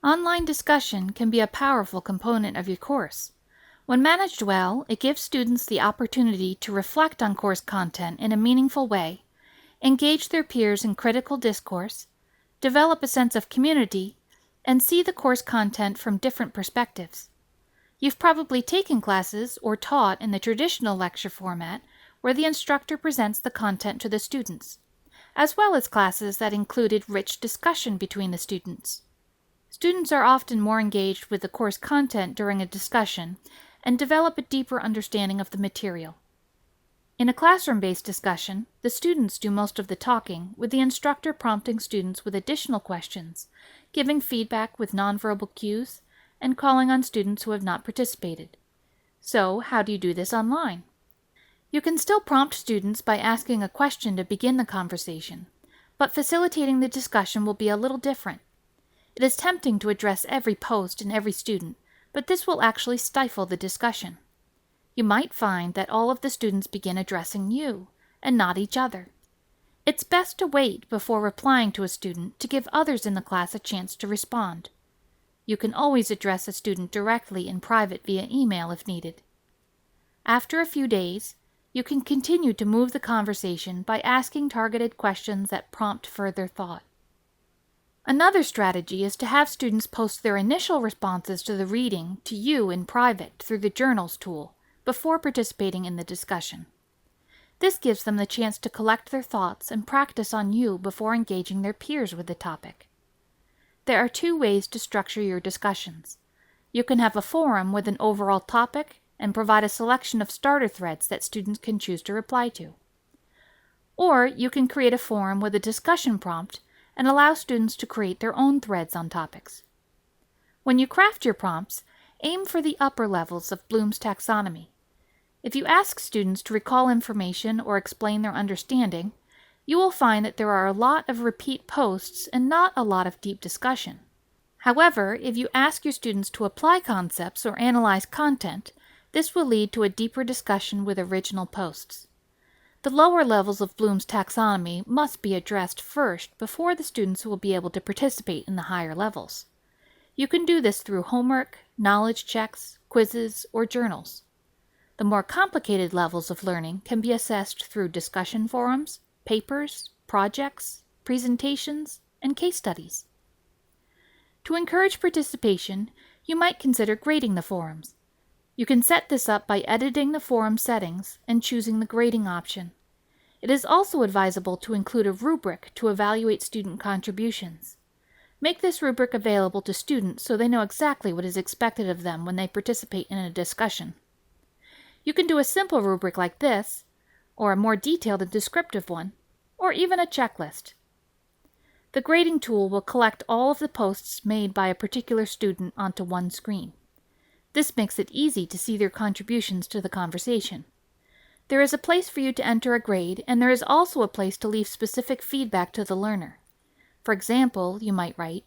Online discussion can be a powerful component of your course. When managed well, it gives students the opportunity to reflect on course content in a meaningful way, engage their peers in critical discourse, develop a sense of community, and see the course content from different perspectives. You've probably taken classes or taught in the traditional lecture format where the instructor presents the content to the students, as well as classes that included rich discussion between the students. Students are often more engaged with the course content during a discussion and develop a deeper understanding of the material. In a classroom-based discussion, the students do most of the talking, with the instructor prompting students with additional questions, giving feedback with nonverbal cues, and calling on students who have not participated. So, how do you do this online? You can still prompt students by asking a question to begin the conversation, but facilitating the discussion will be a little different. It is tempting to address every post and every student, but this will actually stifle the discussion. You might find that all of the students begin addressing you, and not each other. It's best to wait before replying to a student to give others in the class a chance to respond. You can always address a student directly in private via email if needed. After a few days, you can continue to move the conversation by asking targeted questions that prompt further thought. Another strategy is to have students post their initial responses to the reading to you in private through the Journals tool before participating in the discussion. This gives them the chance to collect their thoughts and practice on you before engaging their peers with the topic. There are two ways to structure your discussions. You can have a forum with an overall topic and provide a selection of starter threads that students can choose to reply to. Or you can create a forum with a discussion prompt and allow students to create their own threads on topics. When you craft your prompts, aim for the upper levels of Bloom's taxonomy. If you ask students to recall information or explain their understanding, you will find that there are a lot of repeat posts and not a lot of deep discussion. However, if you ask your students to apply concepts or analyze content, this will lead to a deeper discussion with original posts. The lower levels of Bloom's taxonomy must be addressed first before the students will be able to participate in the higher levels. You can do this through homework, knowledge checks, quizzes, or journals. The more complicated levels of learning can be assessed through discussion forums, papers, projects, presentations, and case studies. To encourage participation, you might consider grading the forums. You can set this up by editing the forum settings and choosing the grading option. It is also advisable to include a rubric to evaluate student contributions. Make this rubric available to students so they know exactly what is expected of them when they participate in a discussion. You can do a simple rubric like this, or a more detailed and descriptive one, or even a checklist. The grading tool will collect all of the posts made by a particular student onto one screen. This makes it easy to see their contributions to the conversation. There is a place for you to enter a grade, and there is also a place to leave specific feedback to the learner. For example, you might write,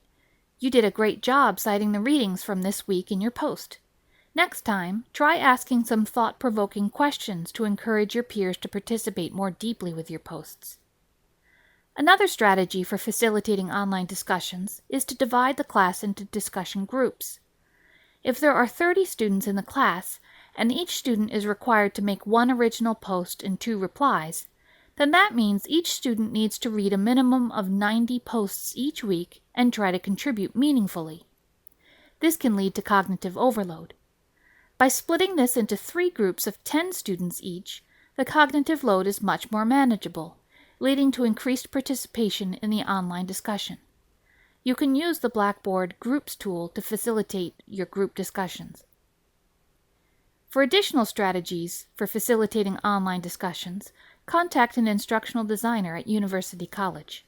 "You did a great job citing the readings from this week in your post. Next time, try asking some thought-provoking questions to encourage your peers to participate more deeply with your posts." Another strategy for facilitating online discussions is to divide the class into discussion groups. If there are 30 students in the class, and each student is required to make one original post and 2 replies, then that means each student needs to read a minimum of 90 posts each week and try to contribute meaningfully. This can lead to cognitive overload. By splitting this into 3 groups of 10 students each, the cognitive load is much more manageable, leading to increased participation in the online discussion. You can use the Blackboard Groups tool to facilitate your group discussions. For additional strategies for facilitating online discussions, contact an instructional designer at University College.